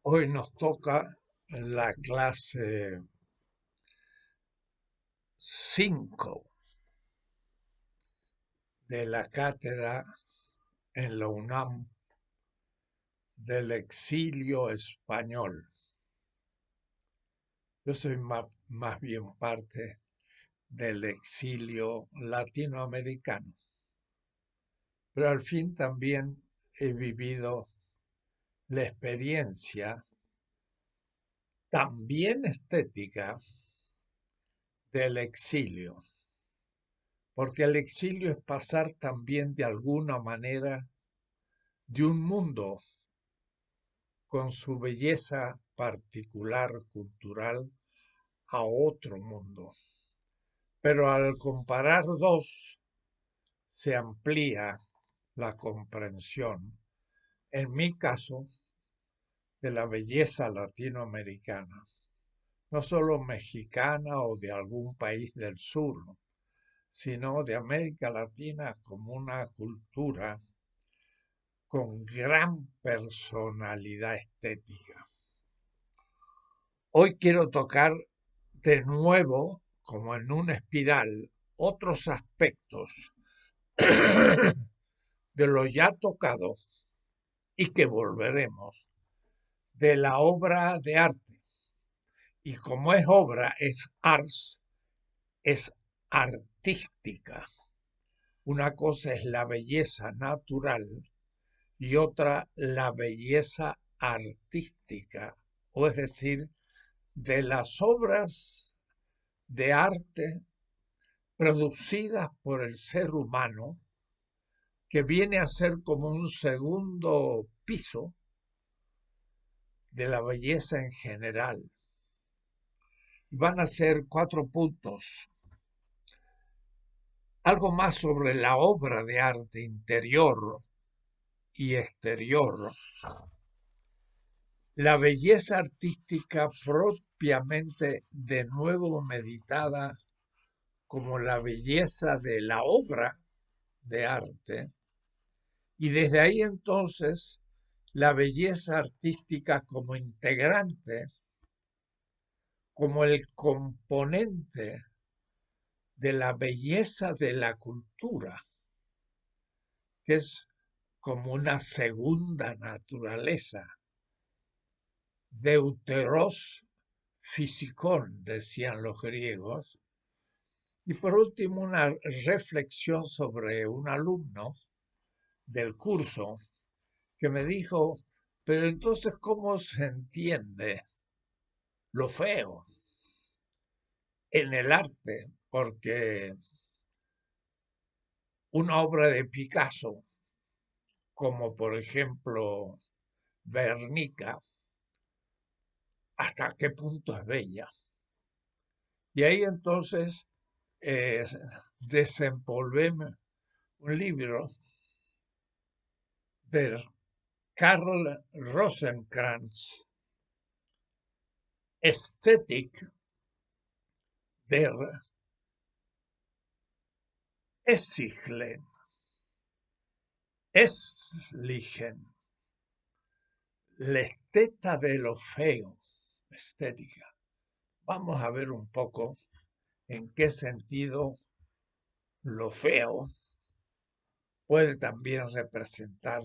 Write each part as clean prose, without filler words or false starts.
Hoy nos toca la clase 5 de la cátedra en la UNAM del exilio español. Yo soy más bien parte del exilio latinoamericano, pero al fin también he vivido la experiencia también estética del exilio, porque el exilio es pasar también de alguna manera de un mundo con su belleza particular cultural a otro mundo. Pero al comparar dos, se amplía la comprensión, en mi caso, de la belleza latinoamericana, no solo mexicana o de algún país del sur, sino de América Latina como una cultura con gran personalidad estética. Hoy quiero tocar de nuevo, como en una espiral, otros aspectos de lo ya tocado y que volveremos de la obra de arte. Y como es obra, es ars, es artística. Una cosa es la belleza natural y otra la belleza artística, o es decir, de las obras de arte producidas por el ser humano, que viene a ser como un segundo piso de la belleza en general. Van a ser 4 puntos. Algo más sobre la obra de arte interior y exterior. La belleza artística propiamente de nuevo meditada como la belleza de la obra de arte. Y desde ahí entonces la belleza artística como integrante, como el componente de la belleza de la cultura, que es como una segunda naturaleza. Deuteros physikon, decían los griegos. Y por último, una reflexión sobre un alumno del curso que me dijo, pero entonces, ¿cómo se entiende lo feo en el arte? Porque una obra de Picasso, como por ejemplo Guernica, ¿hasta qué punto es bella? Y ahí entonces eh, desempolvéme un libro de Karl Rosenkrantz, Ästhetik der Essiglen, Esslichen, la esteta de lo feo, estética. Vamos a ver un poco en qué sentido lo feo puede también representar,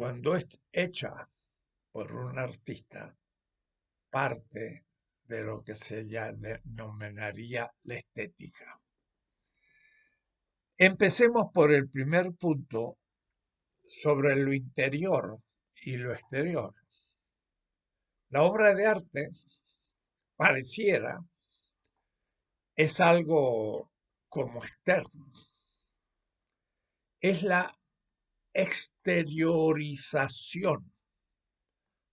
cuando es hecha por un artista, parte de lo que se denominaría la estética. Empecemos por el primer punto sobre lo interior y lo exterior. La obra de arte pareciera es algo como externo, es la exteriorización,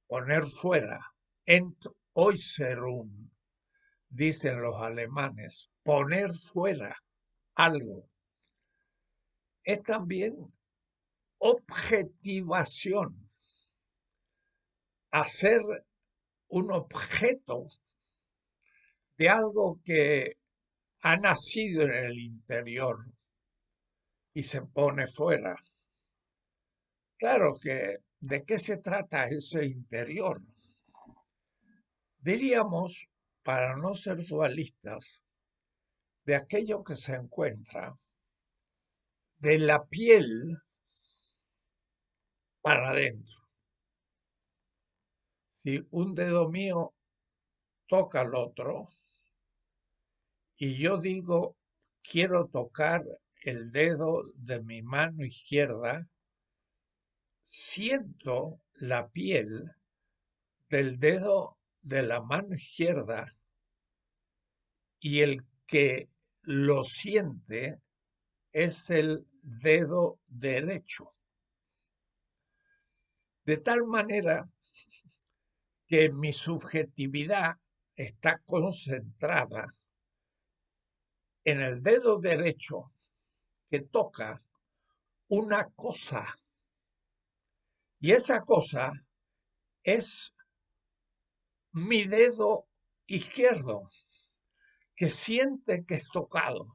poner fuera, entäußerung, dicen los alemanes, poner fuera algo. Es también objetivación, hacer un objeto de algo que ha nacido en el interior y se pone fuera. Claro que ¿De qué se trata ese interior? Diríamos, para no ser dualistas, de aquello que se encuentra de la piel para adentro. Si un dedo mío toca al otro y yo digo, quiero tocar el dedo de mi mano izquierda, siento la piel del dedo de la mano izquierda y el que lo siente es el dedo derecho. De tal manera que mi subjetividad está concentrada en el dedo derecho que toca una cosa. Y esa cosa es mi dedo izquierdo, que siente que es tocado,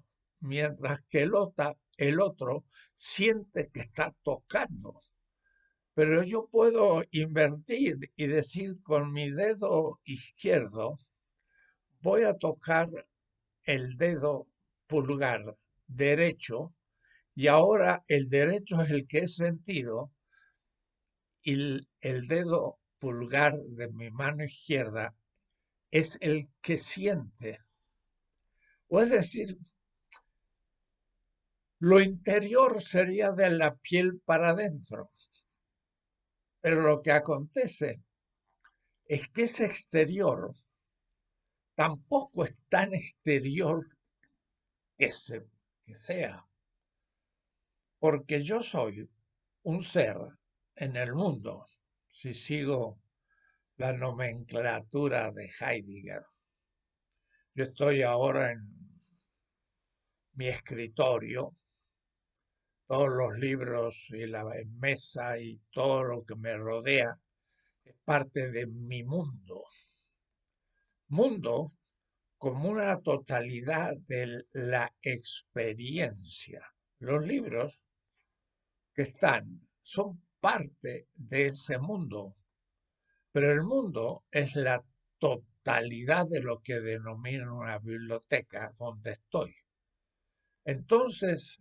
mientras que el otro siente que está tocando. Pero yo puedo invertir y decir con mi dedo izquierdo, voy a tocar el dedo pulgar derecho y ahora el derecho es el que he sentido y el dedo pulgar de mi mano izquierda es el que siente. O es decir, lo interior sería de la piel para adentro, pero lo que acontece es que ese exterior tampoco es tan exterior que, que sea, porque yo soy un ser en el mundo, si sigo la nomenclatura de Heidegger. Yo estoy ahora en mi escritorio, todos los libros y la mesa y todo lo que me rodea es parte de mi mundo. Mundo como una totalidad de la experiencia. Los libros que están son parte de ese mundo, pero el mundo es la totalidad de lo que denominan una biblioteca donde estoy. Entonces,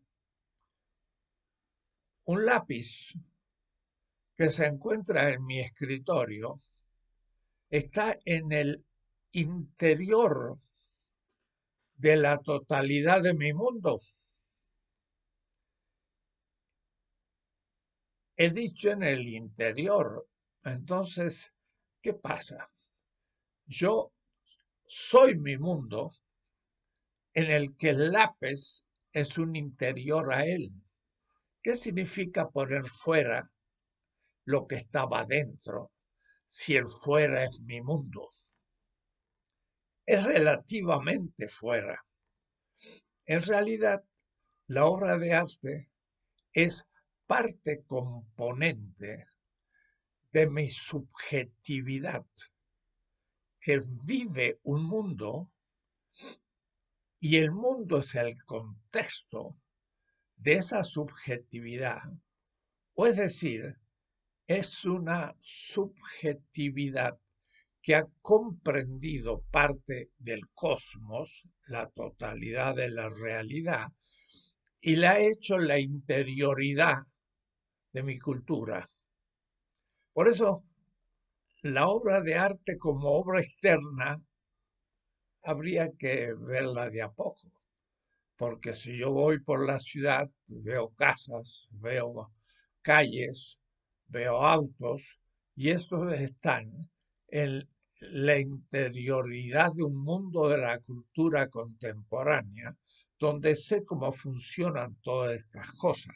un lápiz que se encuentra en mi escritorio está en el interior de la totalidad de mi mundo. He dicho en el interior. Entonces, ¿qué pasa? Yo soy mi mundo en el que el lápiz es un interior a él. ¿Qué significa poner fuera lo que estaba dentro si el fuera es mi mundo? Es relativamente fuera. En realidad, la obra de arte es parte componente de mi subjetividad, que vive un mundo y el mundo es el contexto de esa subjetividad. O es decir, es una subjetividad que ha comprendido parte del cosmos, la totalidad de la realidad, y la ha hecho la interioridad de mi cultura. Por eso, la obra de arte como obra externa habría que verla de a poco, porque si yo voy por la ciudad, veo casas, veo calles, veo autos, y estos están en la interioridad de un mundo de la cultura contemporánea, donde sé cómo funcionan todas estas cosas.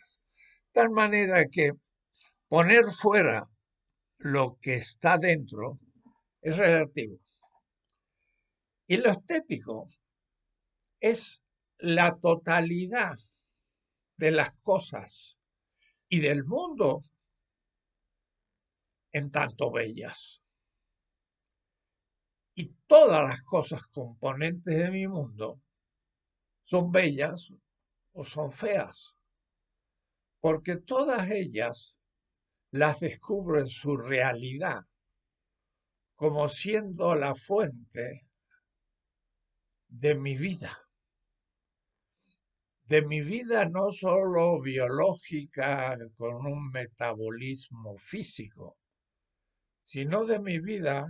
De tal manera que poner fuera lo que está dentro es relativo. Y lo estético es la totalidad de las cosas y del mundo en tanto bellas. Y todas las cosas componentes de mi mundo son bellas o son feas, porque todas ellas las descubro en su realidad, como siendo la fuente de mi vida no solo biológica con un metabolismo físico, sino de mi vida,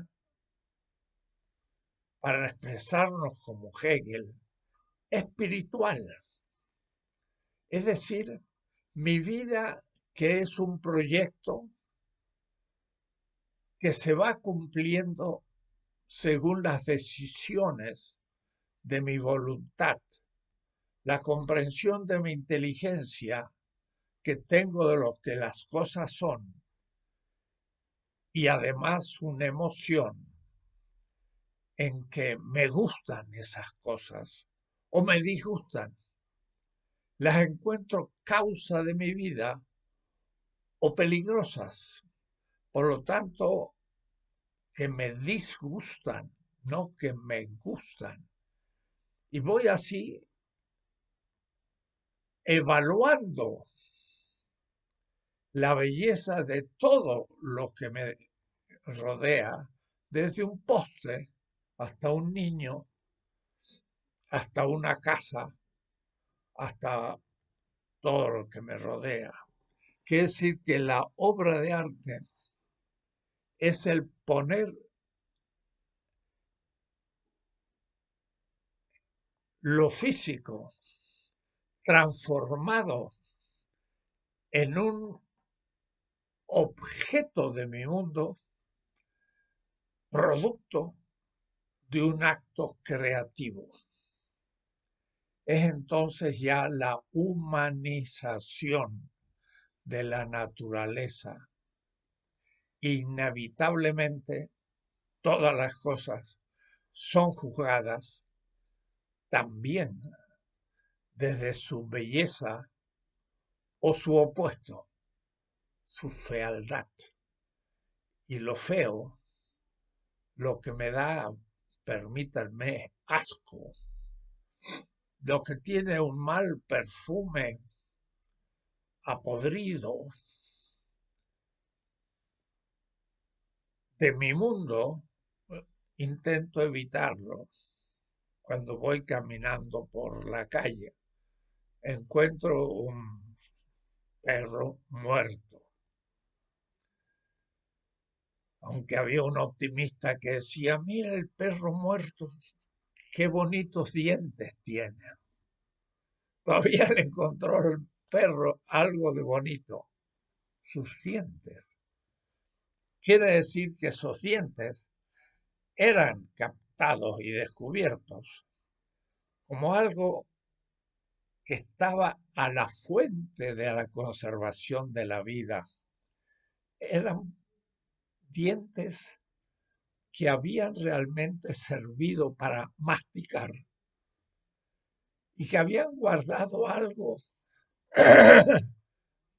para expresarnos como Hegel, espiritual. Es decir, mi vida que es un proyecto que se va cumpliendo según las decisiones de mi voluntad, la comprensión de mi inteligencia que tengo de lo que las cosas son y además una emoción en que me gustan esas cosas o me disgustan. Las encuentro causa de mi vida o peligrosas. Por lo tanto, que me disgustan, no que me gustan. Y voy así evaluando la belleza de todo lo que me rodea, desde un poste hasta un niño, hasta una casa, hasta todo lo que me rodea. Quiere decir que la obra de arte es el poner lo físico transformado en un objeto de mi mundo, producto de un acto creativo. Es entonces ya la humanización de la naturaleza. Inevitablemente todas las cosas son juzgadas también desde su belleza o su opuesto, su fealdad. Y lo feo, lo que me da, permítanme, asco, lo que tiene un mal perfume apodrido de mi mundo, intento evitarlo cuando voy caminando por la calle. Encuentro un perro muerto. Aunque había un optimista que decía, mira el perro muerto, qué bonitos dientes tiene. Todavía le encontró el perro algo de bonito, sus dientes. Quiere decir que esos dientes eran captados y descubiertos como algo que estaba a la fuente de la conservación de la vida. Eran dientes que habían realmente servido para masticar y que habían guardado algo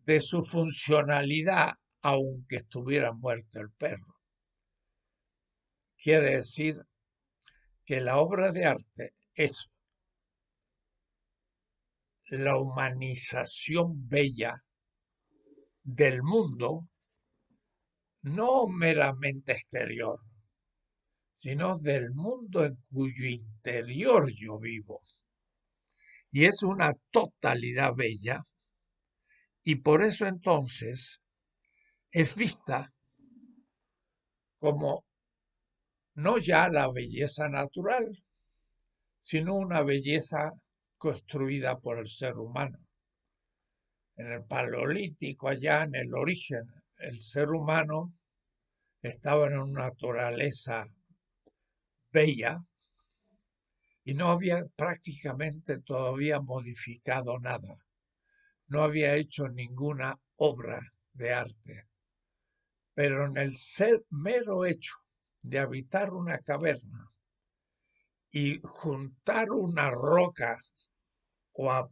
de su funcionalidad, aunque estuviera muerto el perro. Quiere decir que la obra de arte es la humanización bella del mundo, no meramente exterior, sino del mundo en cuyo interior yo vivo. Y es una totalidad bella, y por eso entonces es vista como no ya la belleza natural, sino una belleza construida por el ser humano. En el Paleolítico, allá en el origen, el ser humano estaba en una naturaleza bella y no había prácticamente todavía modificado nada. No había hecho ninguna obra de arte. Pero en el ser mero hecho de habitar una caverna y juntar una roca o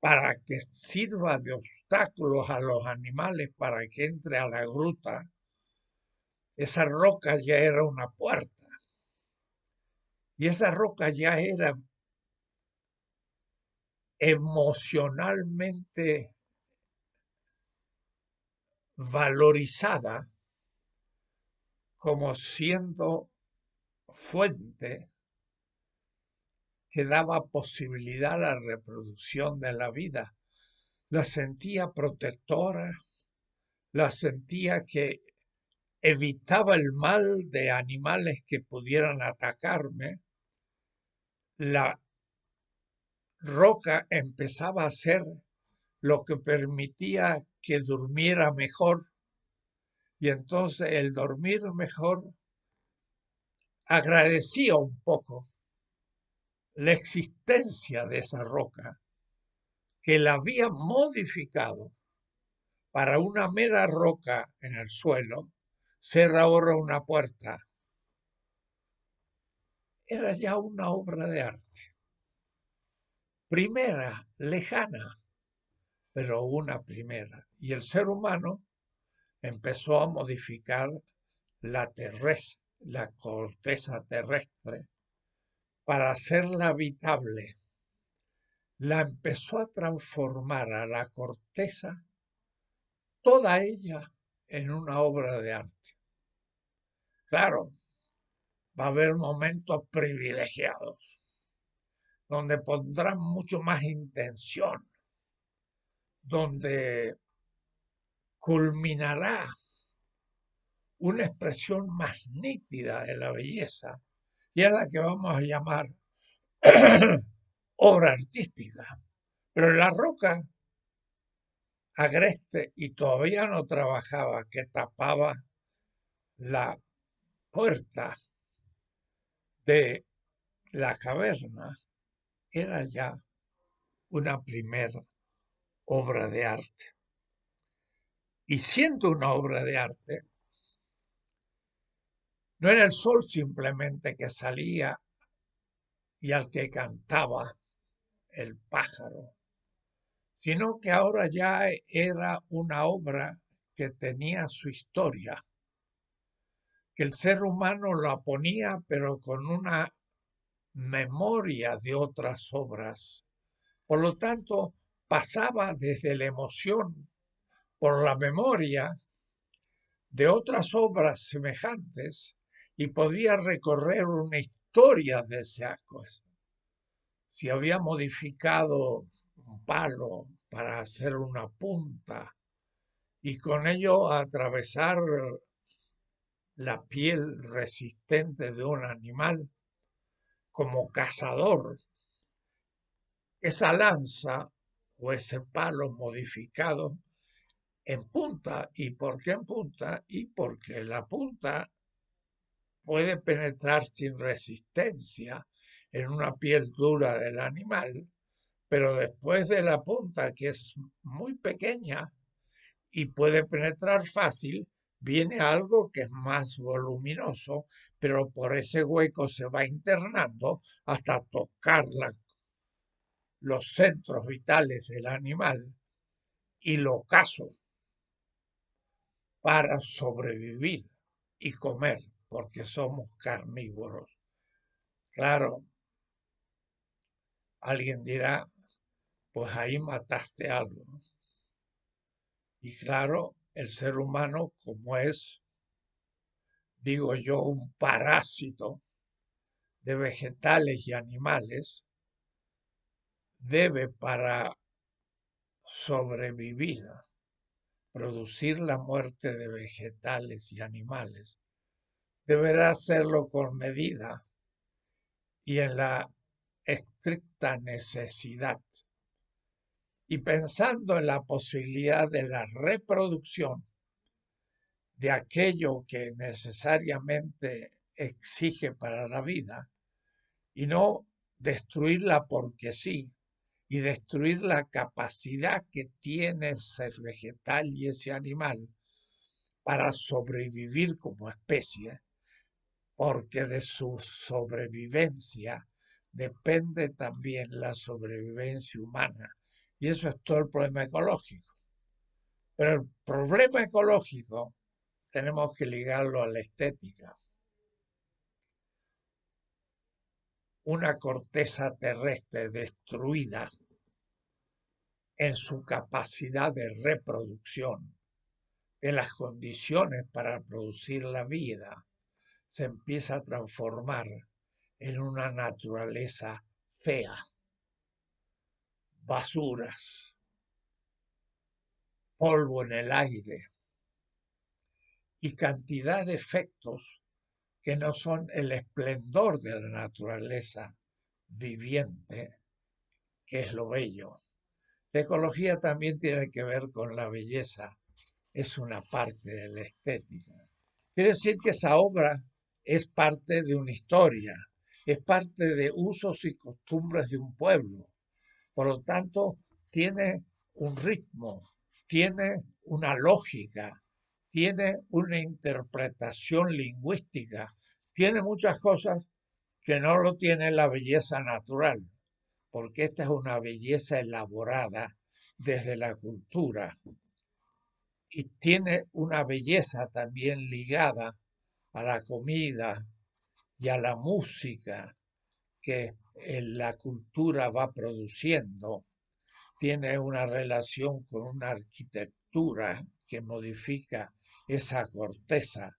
para que sirva de obstáculos a los animales para que entre a la gruta, esa roca ya era una puerta. Y esa roca ya era emocionalmente valorizada como siendo fuente que daba posibilidad a la reproducción de la vida. La sentía protectora, la sentía que evitaba el mal de animales que pudieran atacarme. La roca empezaba a ser lo que permitía que durmiera mejor, y entonces el dormir mejor agradecía un poco la existencia de esa roca que la había modificado para una mera roca en el suelo, ser ahora una puerta. Era ya una obra de arte. Primera, lejana, pero una primera. Y el ser humano empezó a modificar la corteza terrestre para hacerla habitable. La empezó a transformar a la corteza, toda ella, en una obra de arte. Claro, va a haber momentos privilegiados, donde pondrán mucho más intención, donde culminará una expresión más nítida de la belleza, y es la que vamos a llamar obra artística. Pero la roca agreste y todavía no trabajaba, que tapaba la puerta de la caverna, era ya una primera obra de arte. Y siendo una obra de arte, no era el sol simplemente que salía y al que cantaba el pájaro, sino que ahora ya era una obra que tenía su historia, que el ser humano la ponía pero con una memoria de otras obras. Por lo tanto, pasaba desde la emoción por la memoria de otras obras semejantes y podía recorrer una historia de ese acto. Si había modificado un palo para hacer una punta y con ello atravesar la piel resistente de un animal como cazador, esa lanza o ese palo modificado en punta. ¿Y por qué en punta? Y porque la punta puede penetrar sin resistencia en una piel dura del animal, pero después de la punta, que es muy pequeña y puede penetrar fácil, viene algo que es más voluminoso, pero por ese hueco se va internando hasta tocar los centros vitales del animal y lo cazo para sobrevivir y comer, porque somos carnívoros. Claro, alguien dirá, pues ahí mataste algo, ¿no? Y claro, el ser humano, como es, digo yo, un parásito de vegetales y animales, debe para sobrevivir, producir la muerte de vegetales y animales. Deberá hacerlo con medida y en la estricta necesidad. Y pensando en la posibilidad de la reproducción de aquello que necesariamente exige para la vida, y no destruirla porque sí, y destruir la capacidad que tiene ese vegetal y ese animal para sobrevivir como especie, porque de su sobrevivencia depende también la sobrevivencia humana. Y eso es todo el problema ecológico. Pero el problema ecológico tenemos que ligarlo a la estética. Una corteza terrestre destruida en su capacidad de reproducción en las condiciones para producir la vida, se empieza a transformar en una naturaleza fea, basuras, polvo en el aire y cantidad de efectos que no son el esplendor de la naturaleza viviente, que es lo bello. La ecología también tiene que ver con la belleza, es una parte de la estética. Quiere decir que esa obra es parte de una historia, es parte de usos y costumbres de un pueblo. Por lo tanto, tiene un ritmo, tiene una lógica, tiene una interpretación lingüística, tiene muchas cosas que no lo tiene la belleza natural, porque esta es una belleza elaborada desde la cultura y tiene una belleza también ligada a la comida y a la música que la cultura va produciendo. Tiene una relación con una arquitectura que modifica esa corteza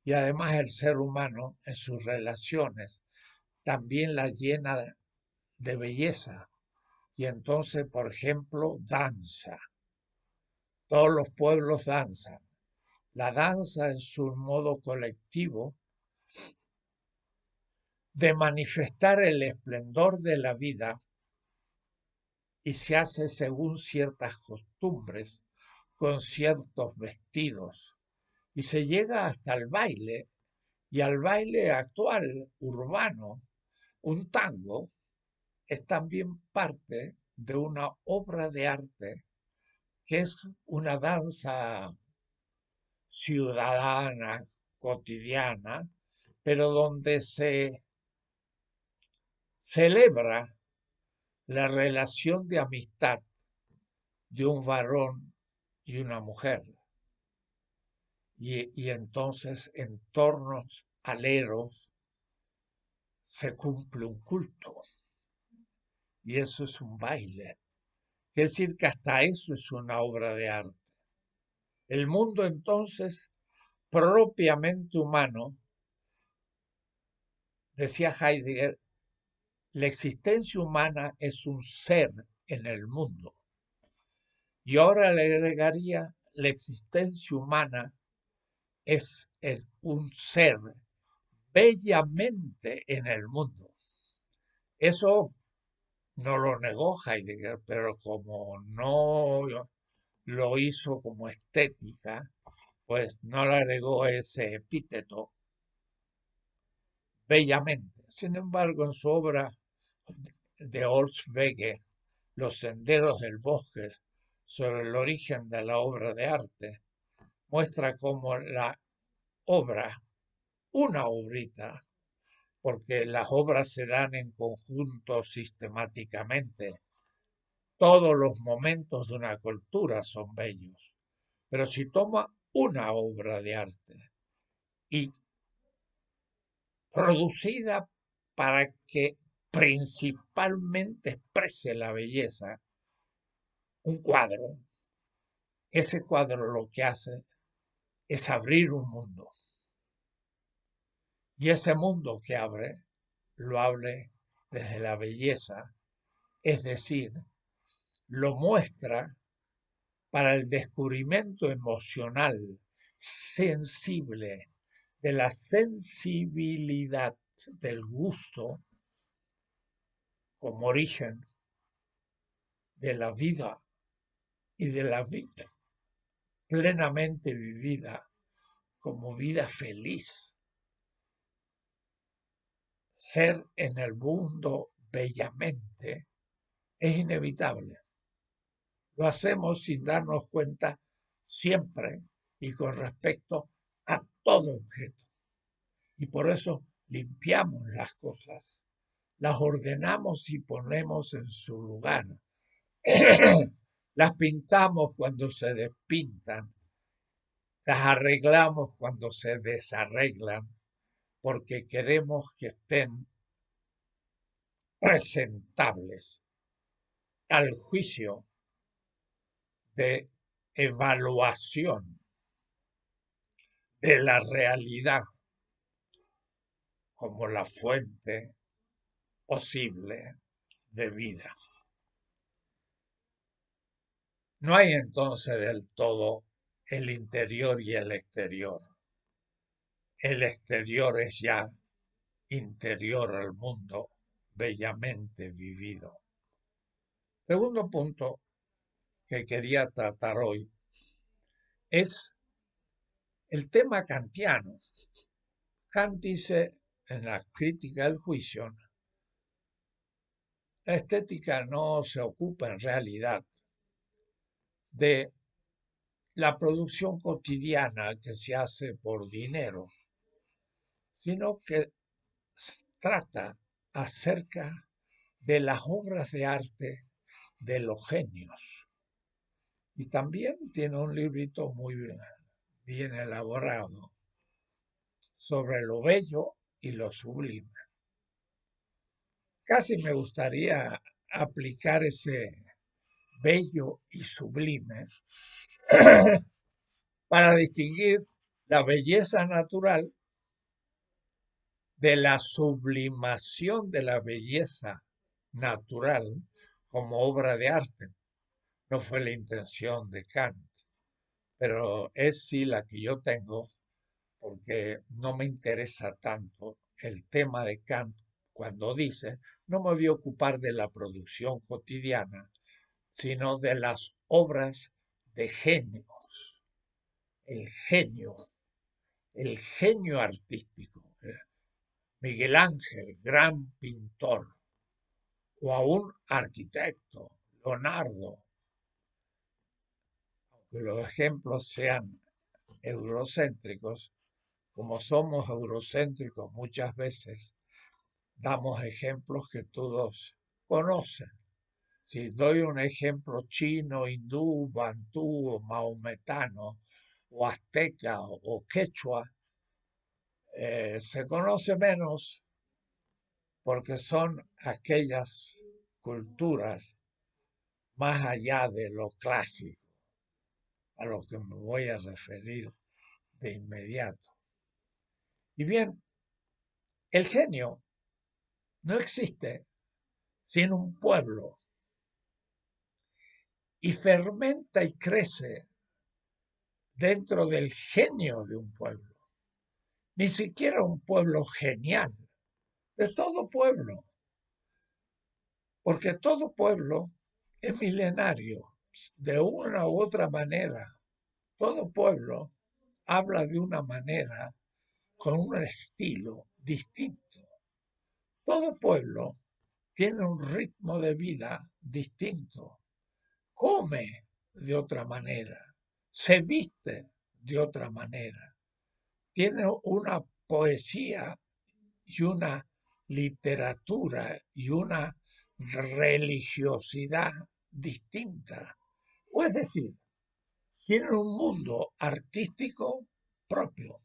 y además el ser humano en sus relaciones también la llena de belleza. Y entonces, por ejemplo, danza. Todos los pueblos danzan. La danza es un modo colectivo de manifestar el esplendor de la vida y se hace según ciertas costumbres, con ciertos vestidos, y se llega hasta el baile, y al baile actual, urbano, un tango es también parte de una obra de arte que es una danza ciudadana, cotidiana, pero donde se celebra la relación de amistad de un varón y una mujer. Y entonces en tornos aleros se cumple un culto. Y eso es un baile. Es decir, que hasta eso es una obra de arte. El mundo entonces propiamente humano, decía Heidegger, la existencia humana es un ser en el mundo. Y ahora le agregaría, la existencia humana es un ser bellamente en el mundo. Eso no lo negó Heidegger, pero como no lo hizo como estética, pues no le agregó ese epíteto bellamente. Sin embargo, en su obra de Holzwege, Los senderos del bosque, sobre el origen de la obra de arte, muestra cómo la obra, una obrita, porque las obras se dan en conjunto sistemáticamente. Todos los momentos de una cultura son bellos, pero si toma una obra de arte y producida para que principalmente exprese la belleza, un cuadro, ese cuadro lo que hace es abrir un mundo. Y ese mundo que abre, lo abre desde la belleza, es decir, lo muestra para el descubrimiento emocional, sensible, de la sensibilidad del gusto como origen de la vida y de la vida plenamente vivida como vida feliz. Ser en el mundo bellamente es inevitable. Lo hacemos sin darnos cuenta siempre y con respecto a todo objeto. Y por eso limpiamos las cosas, las ordenamos y ponemos en su lugar. Las pintamos cuando se despintan, las arreglamos cuando se desarreglan, porque queremos que estén presentables al juicio de evaluación de la realidad como la fuente posible de vida. No hay entonces del todo el interior y el exterior. El exterior es ya interior al mundo, bellamente vivido. Segundo punto que quería tratar hoy es el tema kantiano. Kant dice en la crítica del juicio, la estética no se ocupa en realidad de la producción cotidiana que se hace por dinero, sino que trata acerca de las obras de arte de los genios. Y también tiene un librito muy bien elaborado sobre lo bello y lo sublime. Casi me gustaría aplicar ese bello y sublime para distinguir la belleza natural de la sublimación de la belleza natural como obra de arte. No fue la intención de Kant, pero es sí la que yo tengo, porque no me interesa tanto el tema de Kant cuando dice, no me voy a ocupar de la producción cotidiana, sino de las obras de genios, el genio, el genio artístico. Miguel Ángel, gran pintor, o a un arquitecto, Leonardo, que los ejemplos sean eurocéntricos, como somos eurocéntricos muchas veces, damos ejemplos que todos conocen. Si doy un ejemplo chino, hindú, bantú, o maometano, o azteca o quechua, se conoce menos porque son aquellas culturas más allá de lo clásico, a lo que me voy a referir de inmediato. Y bien, el genio no existe sin un pueblo y fermenta y crece dentro del genio de un pueblo. Ni siquiera un pueblo genial, de todo pueblo, porque todo pueblo es milenario, de una u otra manera. Todo pueblo habla de una manera, con un estilo distinto. Todo pueblo tiene un ritmo de vida distinto, come de otra manera, se viste de otra manera, tiene una poesía y una literatura y una religiosidad distinta. O es decir, tiene un mundo artístico propio,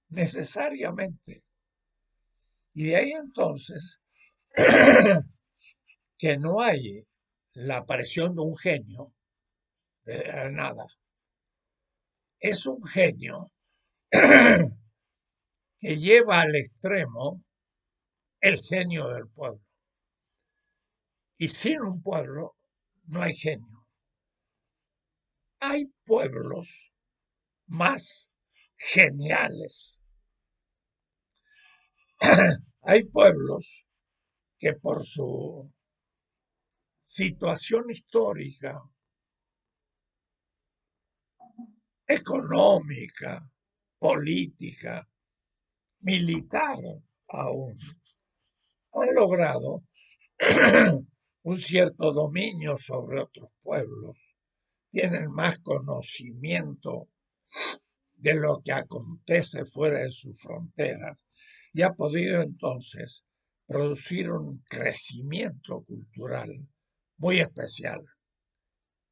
necesariamente. Y de ahí entonces que no hay la aparición de un genio, de nada. Es un genio que lleva al extremo el genio del pueblo. Y sin un pueblo no hay genio. Hay pueblos más geniales. Hay pueblos que por su situación histórica, económica, política, militar aún, han logrado un cierto dominio sobre otros pueblos, tienen más conocimiento de lo que acontece fuera de sus fronteras y ha podido entonces producir un crecimiento cultural muy especial.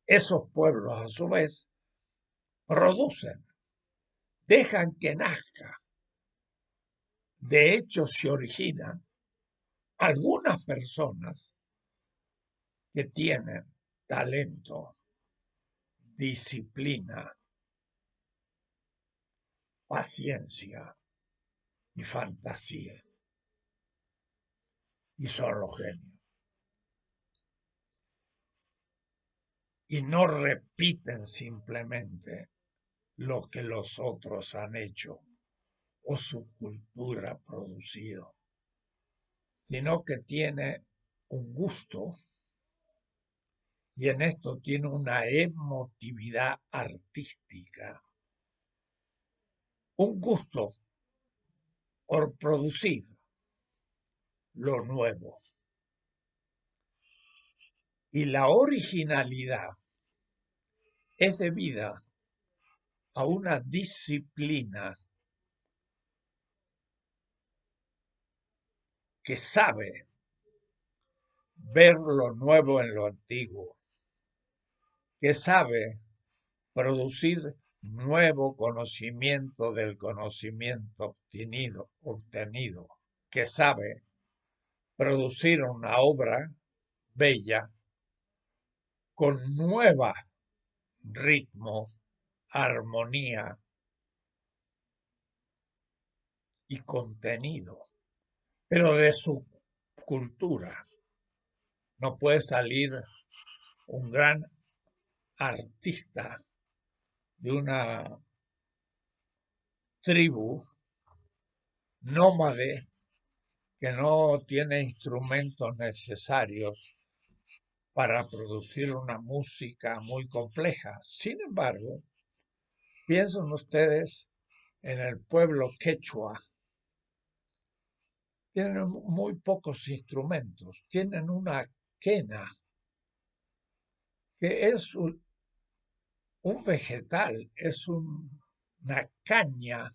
Esos pueblos, a su vez, producen, dejan que nazca, de hecho se originan algunas personas que tienen talento, disciplina, paciencia y fantasía. Y son los genios. Y no repiten simplemente lo que los otros han hecho o su cultura ha producido, sino que tiene un gusto y en esto tiene una emotividad artística, un gusto por producir lo nuevo. Y la originalidad es debida a una disciplina que sabe ver lo nuevo en lo antiguo, que sabe producir nuevo conocimiento del conocimiento obtenido, que sabe producir una obra bella con nueva ritmo, armonía y contenido, pero de su cultura. No puede salir un gran artista de una tribu nómade que no tiene instrumentos necesarios para producir una música muy compleja. Sin embargo, piensen ustedes en el pueblo quechua. Tienen muy pocos instrumentos. Tienen una quena, que es un vegetal, es una caña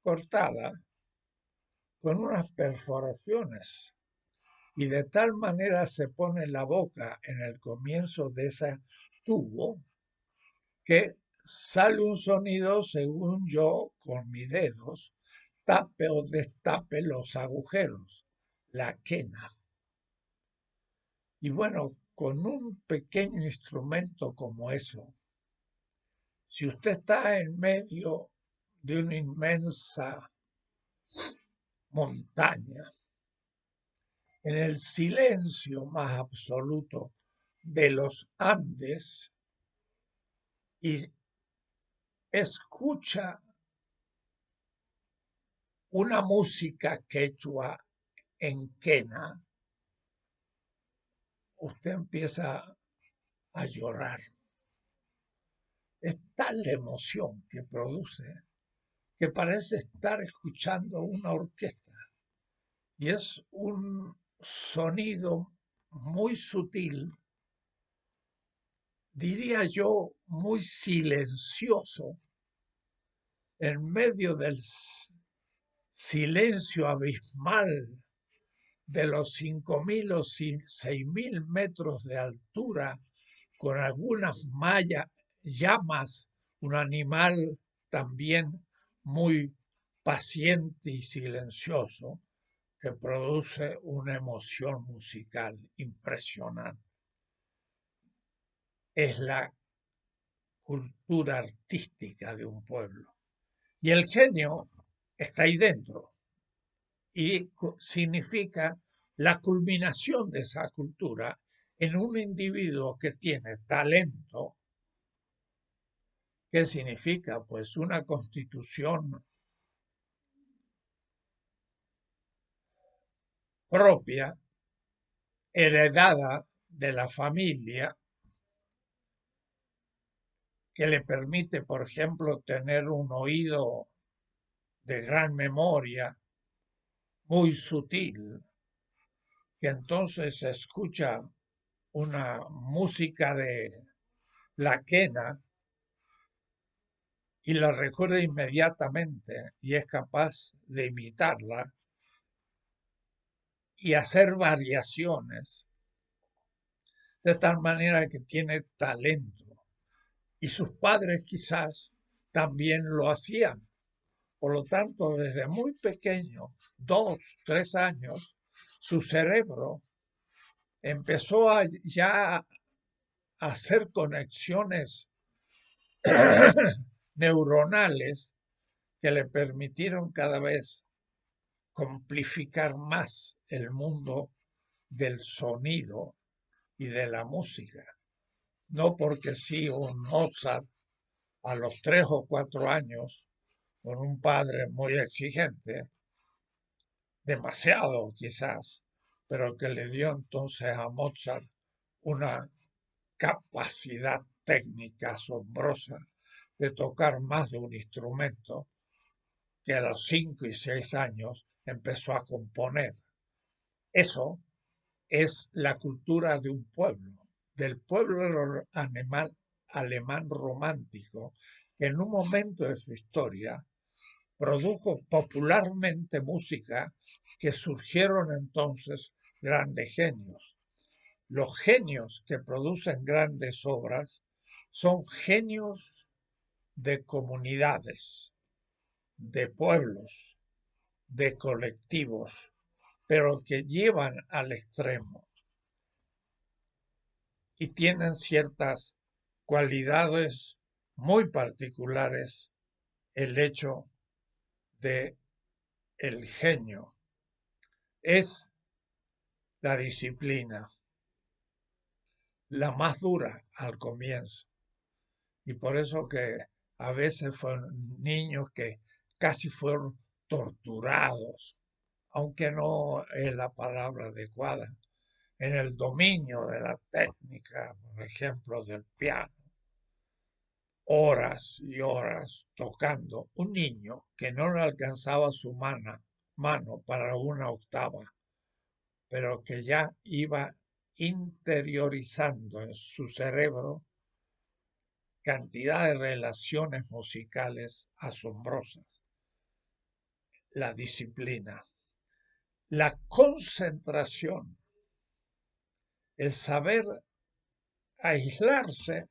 cortada con unas perforaciones. Y de tal manera se pone la boca en el comienzo de ese tubo que sale un sonido, según yo, con mis dedos, tape o destape los agujeros, la quena. Y bueno, con un pequeño instrumento como eso, si usted está en medio de una inmensa montaña, en el silencio más absoluto de los Andes, y escucha una música quechua en quena, usted empieza a llorar. Es tal la emoción que produce que parece estar escuchando una orquesta. Y es un sonido muy sutil, diría yo, muy silencioso, en medio del silencio abismal de los 5.000 o 6.000 metros de altura, con algunas llamas, un animal también muy paciente y silencioso, que produce una emoción musical impresionante. Es la cultura artística de un pueblo. Y el genio está ahí dentro y significa la culminación de esa cultura en un individuo que tiene talento. ¿Qué significa? Pues una constitución propia, heredada de la familia, que le permite, por ejemplo, tener un oído de gran memoria, muy sutil, que entonces escucha una música de la quena y la recuerda inmediatamente y es capaz de imitarla y hacer variaciones, de tal manera que tiene talento. Y sus padres quizás también lo hacían. Por lo tanto, desde muy pequeño, 2, 3 años, su cerebro empezó ya a hacer conexiones neuronales que le permitieron cada vez complificar más el mundo del sonido y de la música. No porque sí un Mozart a los 3 o 4 años, con un padre muy exigente, demasiado quizás, pero que le dio entonces a Mozart una capacidad técnica asombrosa de tocar más de un instrumento, que a los 5 y 6 años empezó a componer. Eso es la cultura de un pueblo, del pueblo alemán romántico, que en un momento de su historia produjo popularmente música que surgieron entonces grandes genios. Los genios que producen grandes obras son genios de comunidades, de pueblos, de colectivos, pero que llevan al extremo y tienen ciertas cualidades muy particulares el hecho de el genio. Es la disciplina, la más dura al comienzo. Y por eso que a veces fueron niños que casi fueron torturados, aunque no es la palabra adecuada, en el dominio de la técnica, por ejemplo, del piano, horas y horas tocando. Un niño que no le alcanzaba su mano para una octava, pero que ya iba interiorizando en su cerebro cantidad de relaciones musicales asombrosas. La disciplina, la concentración, el saber aislarse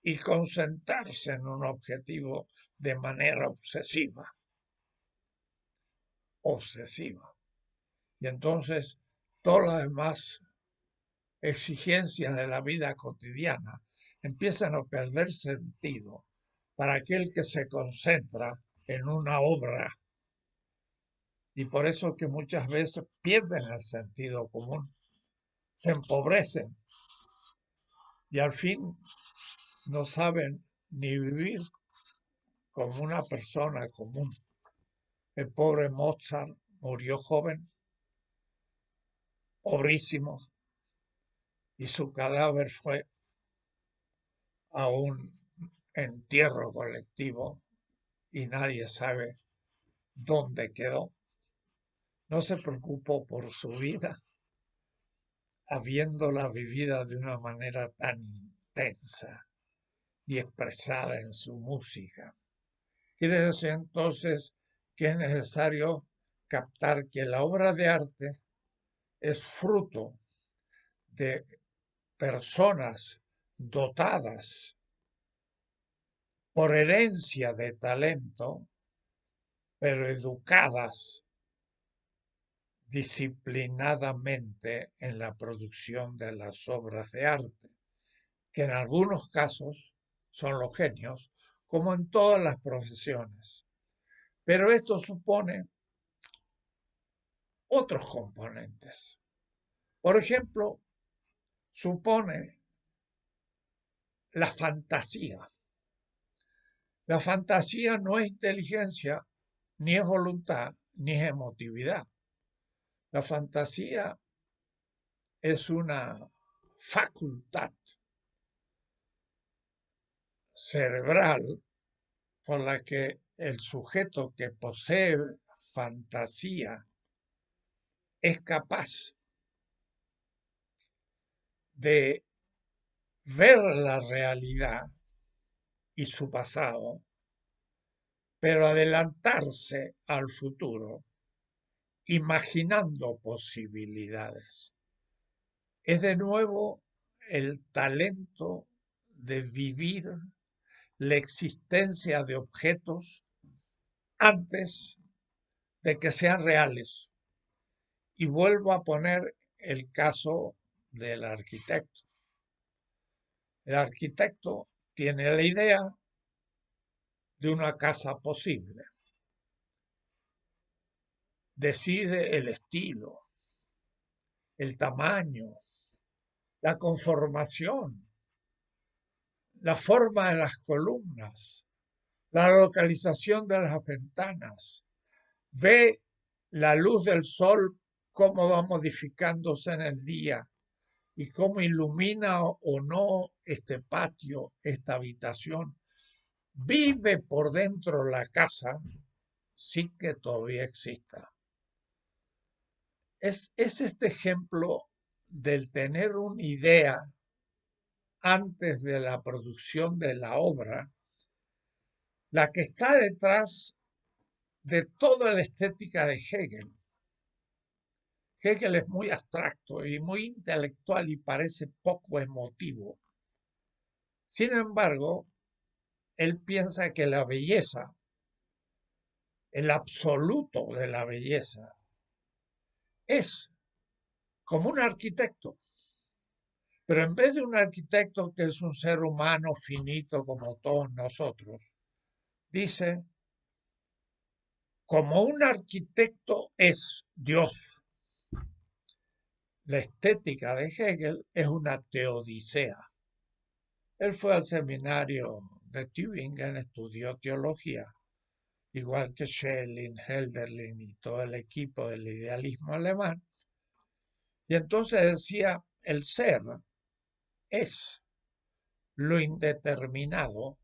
y concentrarse en un objetivo de manera obsesiva. Y entonces todas las demás exigencias de la vida cotidiana empiezan a perder sentido para aquel que se concentra en una obra. Y por eso que muchas veces pierden el sentido común, se empobrecen y al fin no saben ni vivir como una persona común. El pobre Mozart murió joven, pobrísimo, y su cadáver fue a un entierro colectivo y nadie sabe dónde quedó. No se preocupó por su vida, habiéndola vivida de una manera tan intensa y expresada en su música. Quiere decir entonces que es necesario captar que la obra de arte es fruto de personas dotadas por herencia de talento, pero educadas disciplinadamente en la producción de las obras de arte, que en algunos casos son los genios, como en todas las profesiones. Pero esto supone otros componentes. Por ejemplo, supone la fantasía. La fantasía no es inteligencia, ni es voluntad, ni es emotividad. La fantasía es una facultad cerebral por la que el sujeto que posee fantasía es capaz de ver la realidad y su pasado, pero adelantarse al futuro, imaginando posibilidades. Es de nuevo el talento de vivir la existencia de objetos antes de que sean reales. Y vuelvo a poner el caso del arquitecto. El arquitecto tiene la idea de una casa posible, decide el estilo, el tamaño, la conformación, la forma de las columnas, la localización de las ventanas, ve la luz del sol cómo va modificándose en el día y cómo ilumina o no este patio, esta habitación. Vive por dentro la casa sin que todavía exista. Es este ejemplo del tener una idea antes de la producción de la obra, la que está detrás de toda la estética de Hegel. Hegel es muy abstracto y muy intelectual y parece poco emotivo. Sin embargo, él piensa que la belleza, el absoluto de la belleza, es como un arquitecto. Pero en vez de un arquitecto que es un ser humano finito como todos nosotros, dice, como un arquitecto es Dios. La estética de Hegel es una teodicea. Él fue al seminario de Tübingen, estudió teología, igual que Schelling, Hölderlin y todo el equipo del idealismo alemán. Y entonces decía, el ser es lo indeterminado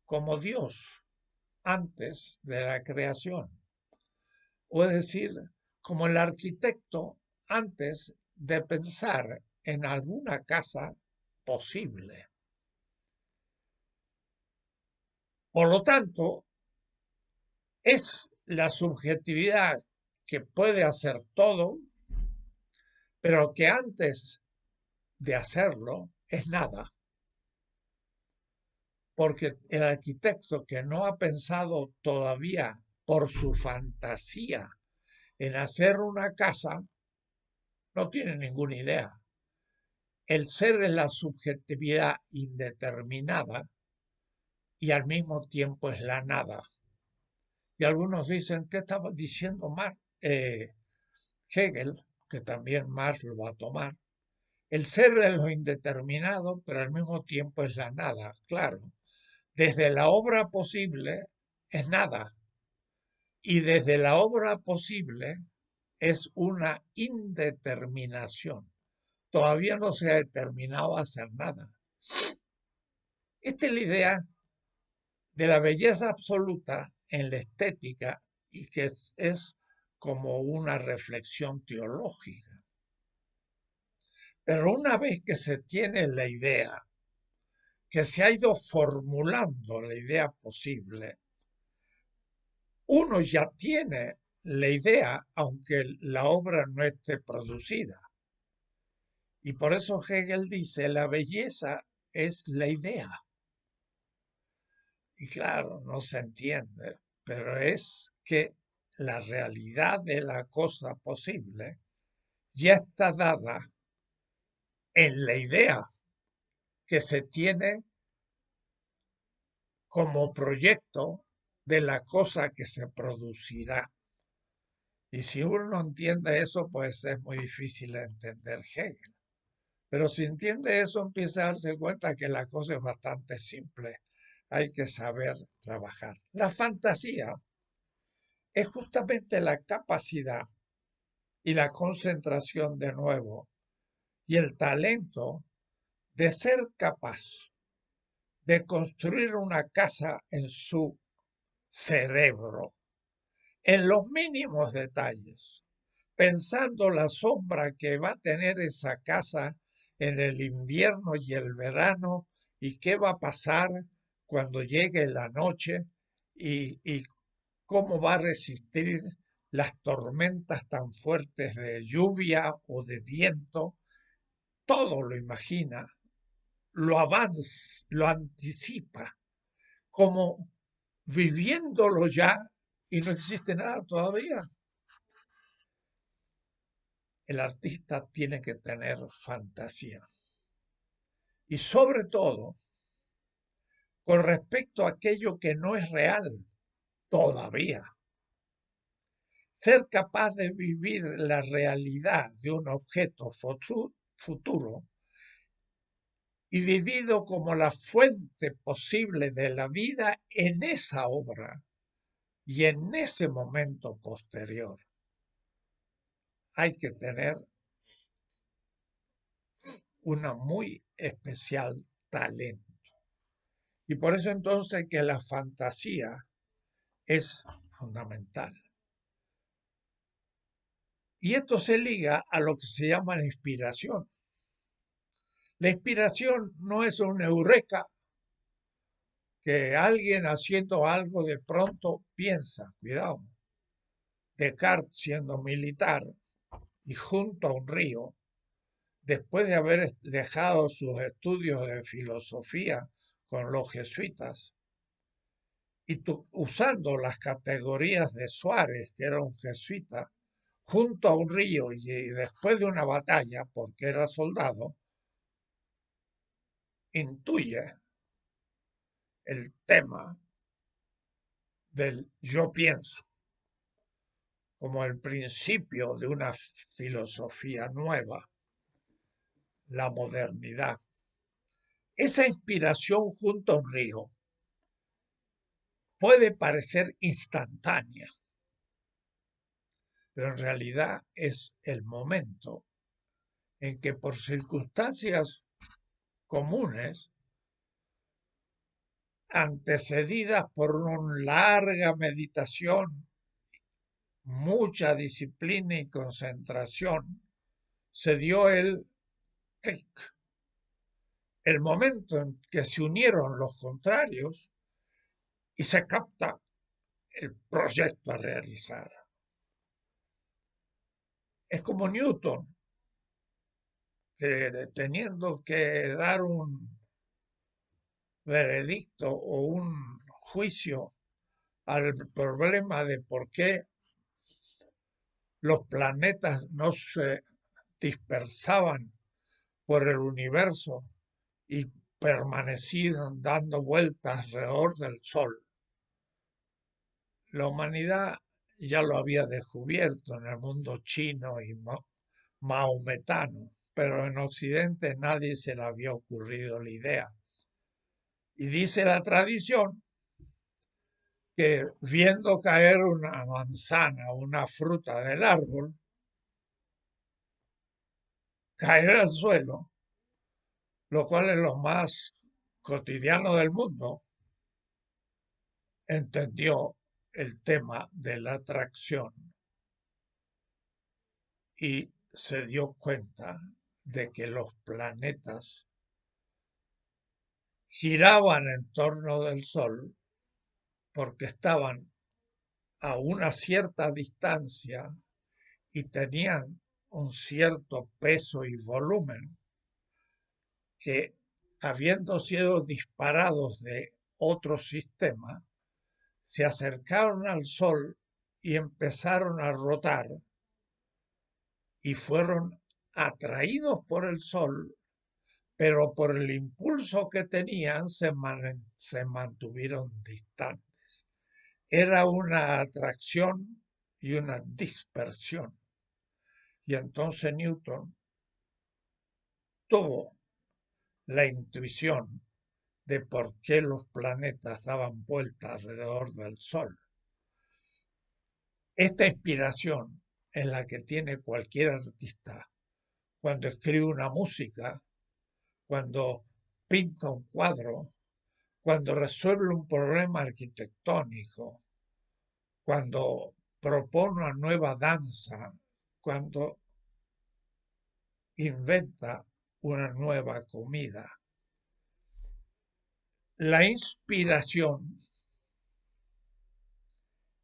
como Dios antes de la creación. O es decir, como el arquitecto antes de pensar en alguna casa posible. Por lo tanto, es la subjetividad que puede hacer todo, pero que antes de hacerlo es nada. Porque el arquitecto que no ha pensado todavía por su fantasía en hacer una casa, no tiene ninguna idea. El ser es la subjetividad indeterminada y al mismo tiempo es la nada. Y algunos dicen, ¿qué estaba diciendo Hegel? Que también Marx lo va a tomar. El ser es lo indeterminado, pero al mismo tiempo es la nada. Claro, desde la obra posible es nada. Y desde la obra posible es una indeterminación. Todavía no se ha determinado a hacer nada. Esta es la idea de la belleza absoluta en la estética y que es como una reflexión teológica. Pero una vez que se tiene la idea, que se ha ido formulando la idea posible, uno ya tiene la idea, aunque la obra no esté producida. Y por eso Hegel dice, la belleza es la idea. Y claro, no se entiende, pero es que la realidad de la cosa posible ya está dada en la idea que se tiene como proyecto de la cosa que se producirá. Y si uno no entiende eso, pues es muy difícil de entender Hegel. Pero si entiende eso, empieza a darse cuenta que la cosa es bastante simple. Hay que saber trabajar. La fantasía es justamente la capacidad y la concentración de nuevo y el talento de ser capaz de construir una casa en su cerebro, en los mínimos detalles, pensando la sombra que va a tener esa casa en el invierno y el verano y qué va a pasar cuando llegue la noche y cómo va a resistir las tormentas tan fuertes de lluvia o de viento. Todo lo imagina, lo avanza, lo anticipa, como viviéndolo ya y no existe nada todavía. El artista tiene que tener fantasía. Y sobre todo, con respecto a aquello que no es real todavía. ser capaz de vivir la realidad de un objeto futuro y vivido como la fuente posible de la vida en esa obra y en ese momento posterior. Hay que tener una muy especial talento. Y por eso entonces que la fantasía es fundamental. Y esto se liga a lo que se llama la inspiración. La inspiración no es un eureka que alguien haciendo algo de pronto piensa, cuidado. Descartes, siendo militar y junto a un río, después de haber dejado sus estudios de filosofía con los jesuitas, y usando las categorías de Suárez, que era un jesuita, junto a un río y después de una batalla, porque era soldado, intuye el tema del yo pienso como el principio de una filosofía nueva, la modernidad. Esa inspiración junto a un río puede parecer instantánea, pero en realidad es el momento en que por circunstancias comunes, antecedidas por una larga meditación, mucha disciplina y concentración, se dio el clic, el momento en que se unieron los contrarios y se capta el proyecto a realizar. Es como Newton, que teniendo que dar un veredicto o un juicio al problema de por qué los planetas no se dispersaban por el universo y permanecían dando vueltas alrededor del Sol. La humanidad ya lo había descubierto en el mundo chino y maometano, pero en Occidente nadie se le había ocurrido la idea. Y dice la tradición que viendo caer una manzana, una fruta del árbol, caer al suelo, lo cual es lo más cotidiano del mundo, entendió el tema de la atracción y se dio cuenta de que los planetas giraban en torno del Sol porque estaban a una cierta distancia y tenían un cierto peso y volumen que, habiendo sido disparados de otro sistema, se acercaron al Sol y empezaron a rotar y fueron atraídos por el Sol, pero por el impulso que tenían se mantuvieron distantes. Era una atracción y una dispersión. Y entonces Newton tuvo la intuición de por qué los planetas daban vuelta alrededor del Sol. Esta inspiración es la que tiene cualquier artista cuando escribe una música, cuando pinta un cuadro, cuando resuelve un problema arquitectónico, cuando propone una nueva danza, cuando inventa una nueva comida. La inspiración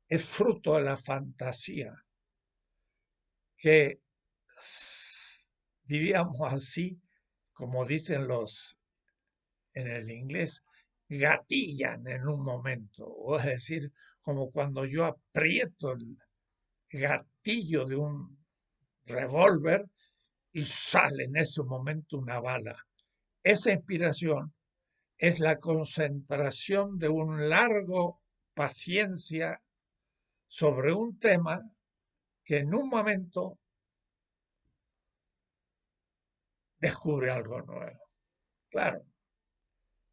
es fruto de la fantasía que, diríamos así, como dicen los en el inglés, gatillan en un momento, o es decir, como cuando yo aprieto el gatillo de un revólver y sale en ese momento una bala. Esa inspiración es la concentración de un largo paciencia sobre un tema que en un momento descubre algo nuevo. Claro,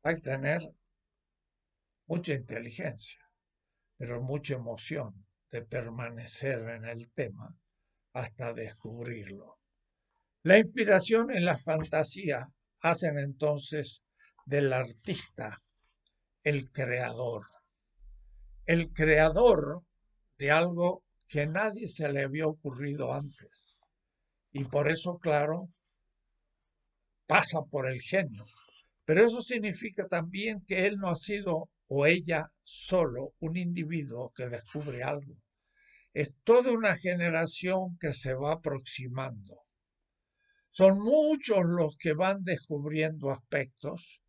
hay que tener mucha inteligencia, pero mucha emoción de permanecer en el tema hasta descubrirlo. La inspiración y la fantasía hacen entonces del artista el creador de algo que nadie se le había ocurrido antes. Y por eso, claro, pasa por el genio. Pero eso significa también que él no ha sido o ella solo un individuo que descubre algo. Es toda una generación que se va aproximando. Son muchos los que van descubriendo aspectos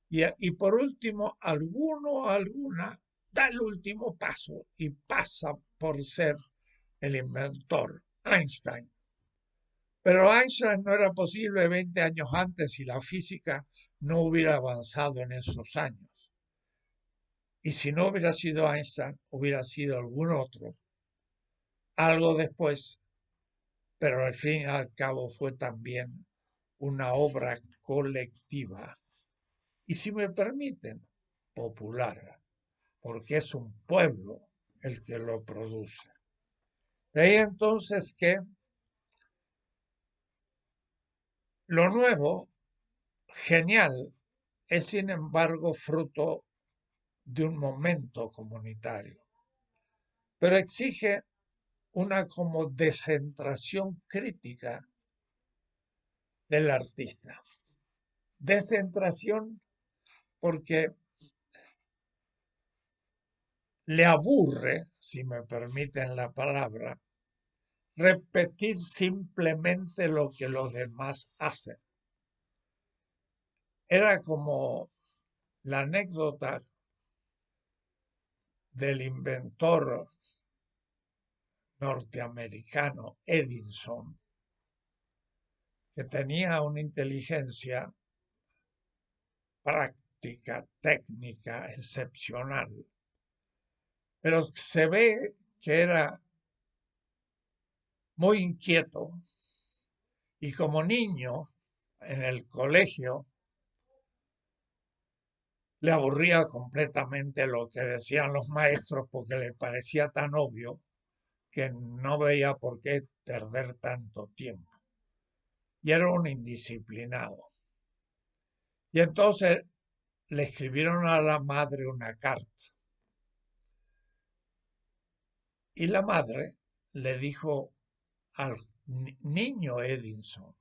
y por último, alguno o alguna da el último paso y pasa por ser el inventor, Einstein. Pero Einstein no era posible 20 años antes si la física no hubiera avanzado en esos años. Y si no hubiera sido Einstein, hubiera sido algún otro, algo después, pero al fin y al cabo fue también una obra colectiva. Y si me permiten, popular, porque es un pueblo el que lo produce. De ahí entonces que lo nuevo, genial, es sin embargo fruto de un momento comunitario, pero exige una como descentración crítica del artista. Descentración porque le aburre, si me permiten la palabra, repetir simplemente lo que los demás hacen. Era como la anécdota del inventor norteamericano Edison, que tenía una inteligencia práctica, técnica, excepcional, pero se ve que era muy inquieto y como niño en el colegio le aburría completamente lo que decían los maestros porque le parecía tan obvio que no veía por qué perder tanto tiempo. Y era un indisciplinado. Y entonces le escribieron a la madre una carta. Y la madre le dijo al niño Edison,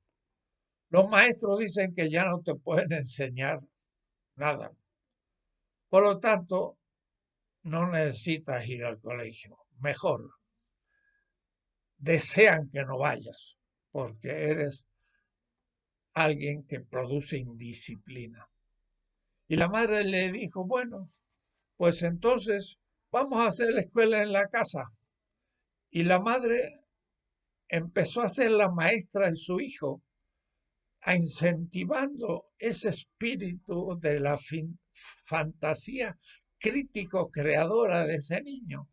los maestros dicen que ya no te pueden enseñar nada. Por lo tanto, no necesitas ir al colegio. Mejor, desean que no vayas, porque eres alguien que produce indisciplina. Y la madre le dijo, bueno, pues entonces vamos a hacer la escuela en la casa. Y la madre empezó a ser la maestra de su hijo, a incentivando ese espíritu de la fantasía crítico-creadora de ese niño.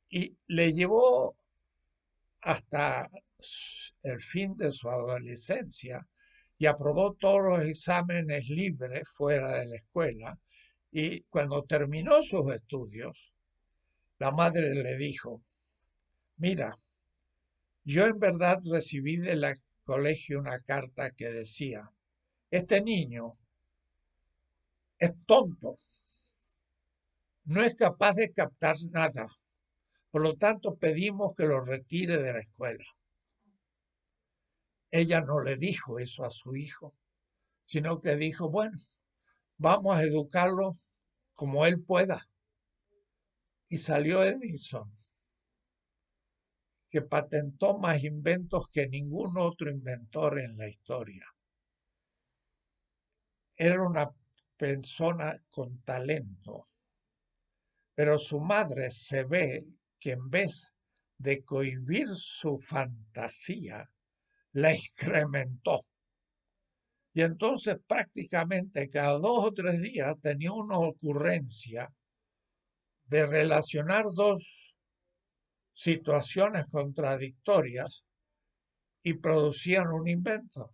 Y le llevó hasta el fin de su adolescencia y aprobó todos los exámenes libres fuera de la escuela. Y cuando terminó sus estudios, la madre le dijo, mira, yo en verdad recibí del colegio una carta que decía, este niño es tonto, no es capaz de captar nada, por lo tanto pedimos que lo retire de la escuela. Ella no le dijo eso a su hijo, sino que dijo, bueno, vamos a educarlo como él pueda. Y salió Edison, que patentó más inventos que ningún otro inventor en la historia. Era una persona con talento, pero su madre se ve que en vez de cohibir su fantasía, la incrementó. Y entonces prácticamente cada 2 o 3 días tenía una ocurrencia de relacionar dos situaciones contradictorias y producían un invento.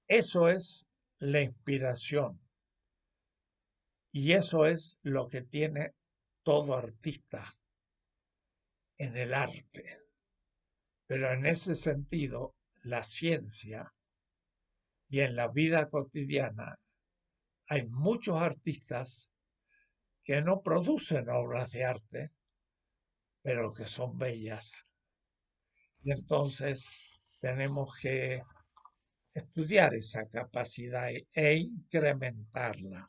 Eso es la inspiración y eso es lo que tiene todo artista en el arte. Pero en ese sentido, la ciencia y en la vida cotidiana hay muchos artistas que no producen obras de arte, pero que son bellas. Y entonces tenemos que estudiar esa capacidad e incrementarla.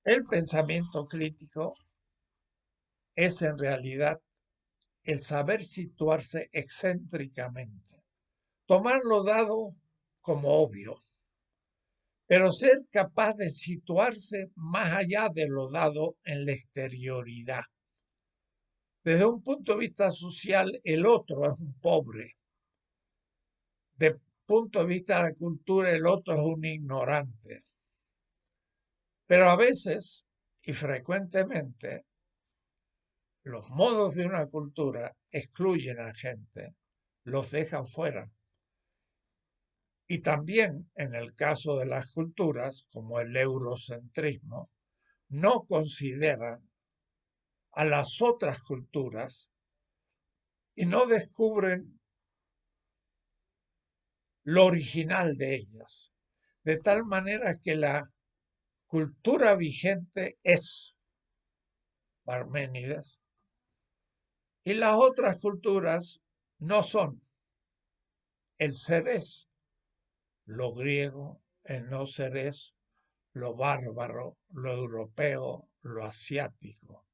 El pensamiento crítico es en realidad el saber situarse excéntricamente, tomar lo dado como obvio, pero ser capaz de situarse más allá de lo dado en la exterioridad. Desde un punto de vista social, el otro es un pobre. Desde el punto de vista de la cultura, el otro es un ignorante. Pero a veces y frecuentemente los modos de una cultura excluyen a gente, los dejan fuera. Y también en el caso de las culturas, como el eurocentrismo, no consideran a las otras culturas y no descubren lo original de ellas. De tal manera que la cultura vigente es Parménides y las otras culturas no son. El ser es lo griego, el no ser es lo bárbaro, lo europeo, lo asiático.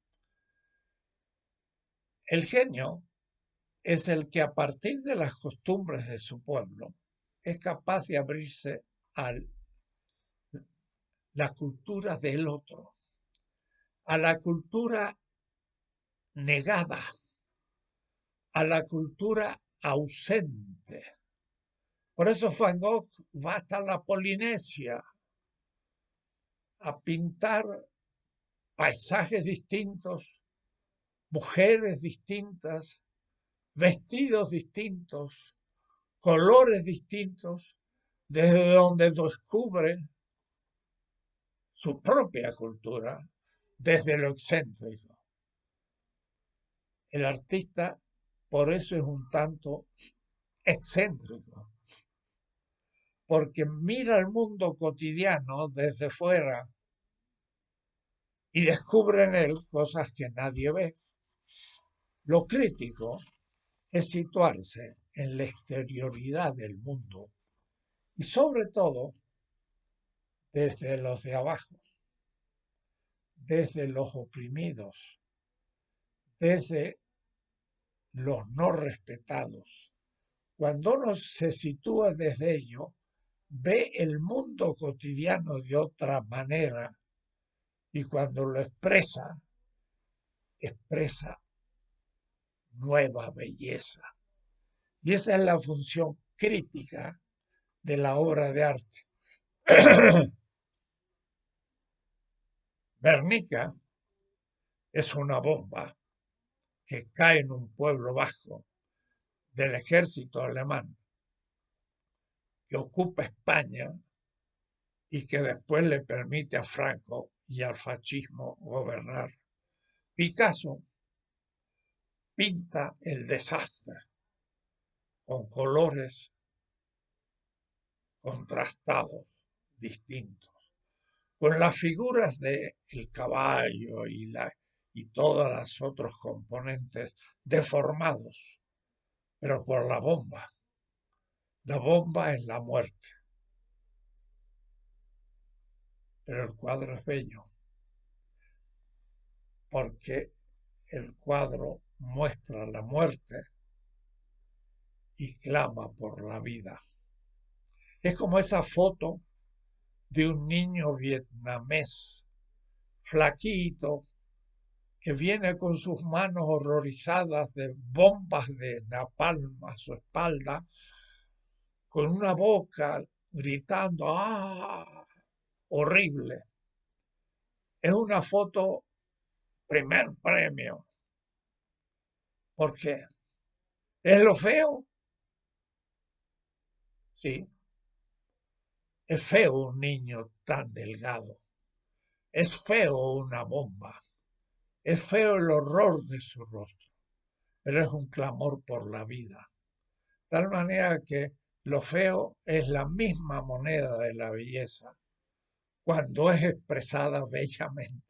El genio es el que a partir de las costumbres de su pueblo es capaz de abrirse a la cultura del otro, a la cultura negada, a la cultura ausente. Por eso Van Gogh va hasta la Polinesia a pintar paisajes distintos, mujeres distintas, vestidos distintos, colores distintos, desde donde descubre su propia cultura, desde lo excéntrico. El artista, por eso es un tanto excéntrico, porque mira el mundo cotidiano desde fuera y descubre en él cosas que nadie ve. Lo crítico es situarse en la exterioridad del mundo y sobre todo desde los de abajo, desde los oprimidos, desde los no respetados. Cuando uno se sitúa desde ello, ve el mundo cotidiano de otra manera y cuando lo expresa, expresa nueva belleza. Y esa es la función crítica de la obra de arte. Guernica es una bomba que cae en un pueblo bajo del ejército alemán que ocupa España y que después le permite a Franco y al fascismo gobernar. Picasso pinta el desastre con colores contrastados, distintos, con las figuras del caballo y todos los otros componentes deformados, pero por la bomba. La bomba es la muerte. Pero el cuadro es bello, porque el cuadro muestra la muerte y clama por la vida. Es como esa foto de un niño vietnamés, flaquito, que viene con sus manos horrorizadas de bombas de napalm a su espalda, con una boca gritando, ¡ah! Horrible. Es una foto primer premio. ¿Por qué? ¿Es lo feo? Sí. Es feo un niño tan delgado. Es feo una bomba. Es feo el horror de su rostro. Pero es un clamor por la vida. De tal manera que lo feo es la misma moneda de la belleza cuando es expresada bellamente.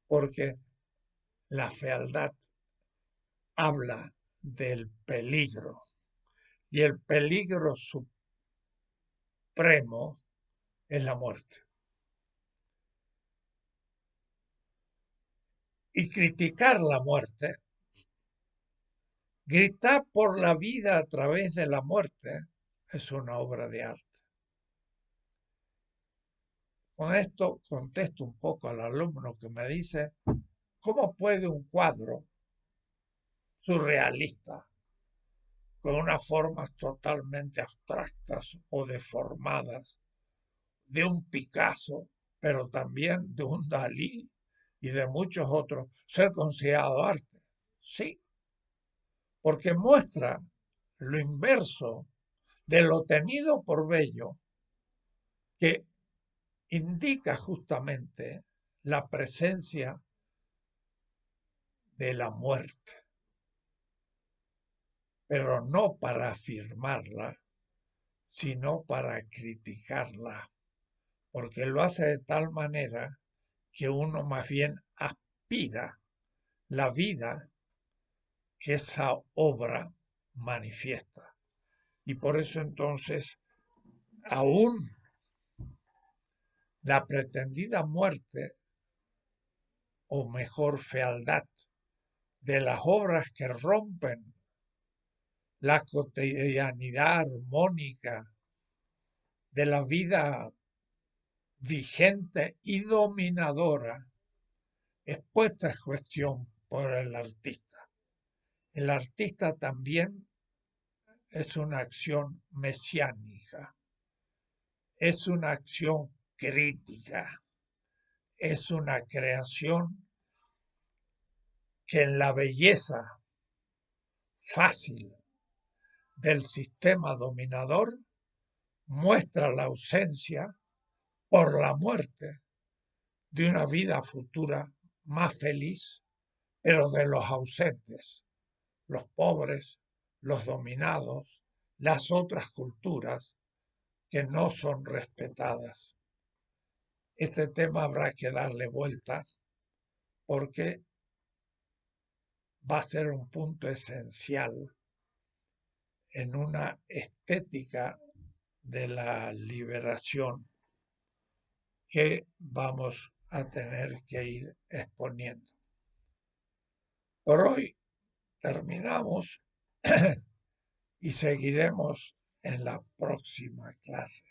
Porque la fealdad habla del peligro. Y el peligro supremo es la muerte. Y criticar la muerte, gritar por la vida a través de la muerte, es una obra de arte. Con esto contesto un poco al alumno que me dice, ¿cómo puede un cuadro surrealista, con unas formas totalmente abstractas o deformadas, de un Picasso, pero también de un Dalí y de muchos otros, ser considerado arte? Sí, porque muestra lo inverso de lo tenido por bello, que indica justamente la presencia de la muerte, pero no para afirmarla, sino para criticarla, porque lo hace de tal manera que uno más bien aspira la vida que esa obra manifiesta. Y por eso entonces, aún la pretendida muerte, o mejor fealdad, de las obras que rompen la cotidianidad armónica de la vida vigente y dominadora, es puesta en cuestión por el artista. El artista también es una acción mesiánica, es una acción crítica, es una creación que en la belleza fácil del sistema dominador muestra la ausencia por la muerte de una vida futura más feliz, pero de los ausentes, los pobres, los dominados, las otras culturas que no son respetadas. Este tema habrá que darle vuelta porque va a ser un punto esencial en una estética de la liberación que vamos a tener que ir exponiendo. Por hoy terminamos y seguiremos en la próxima clase.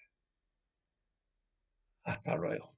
Hasta luego.